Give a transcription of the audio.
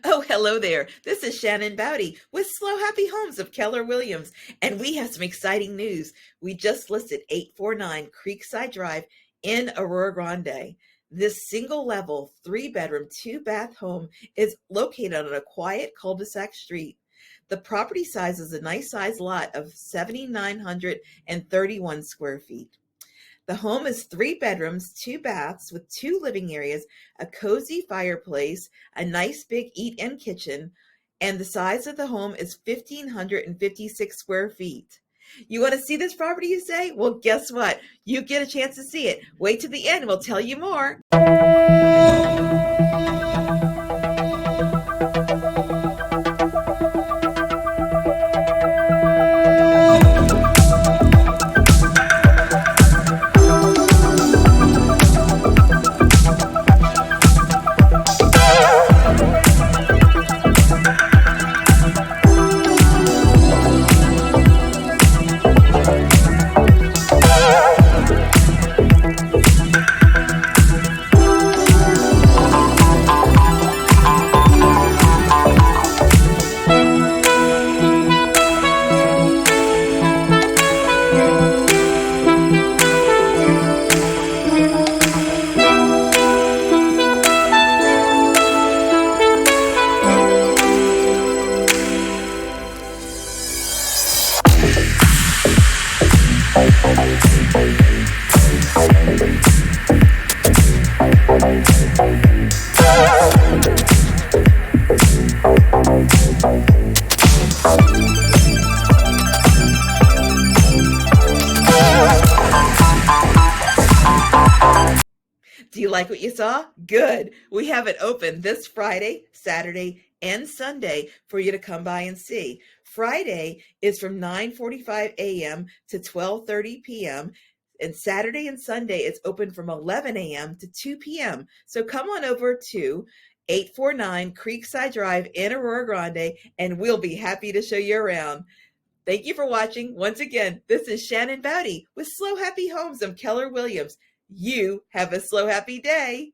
Oh, hello there. This is Shannon Bowdy with Slow Happy Homes of Keller Williams, and we have some exciting news. We just listed 849 Creekside Drive in Arroyo Grande. This single level, 3-bedroom, 2-bath home is located on a quiet cul-de-sac street. The property size is a nice sized lot of 7,931 square feet. The home is 3 bedrooms, 2 baths with 2 living areas, a cozy fireplace, a nice big eat-in kitchen, and the size of the home is 1,556 square feet. You want to see this property, you say? Well, guess what? You get a chance to see it. Wait to the end, we'll tell you more. Do you like what you saw? Good. We have it open this Friday, Saturday, and Sunday for you to come by and see. Friday is from 9:45 a.m. to 12:30 p.m. And Saturday and Sunday it's open from 11 a.m. to 2 p.m. So come on over to 849 Creekside Drive in Arroyo Grande and we'll be happy to show you around. Thank you for watching. Once again, this is Shannon Bowdy with Slow Happy Homes of Keller Williams. You have a slow happy day.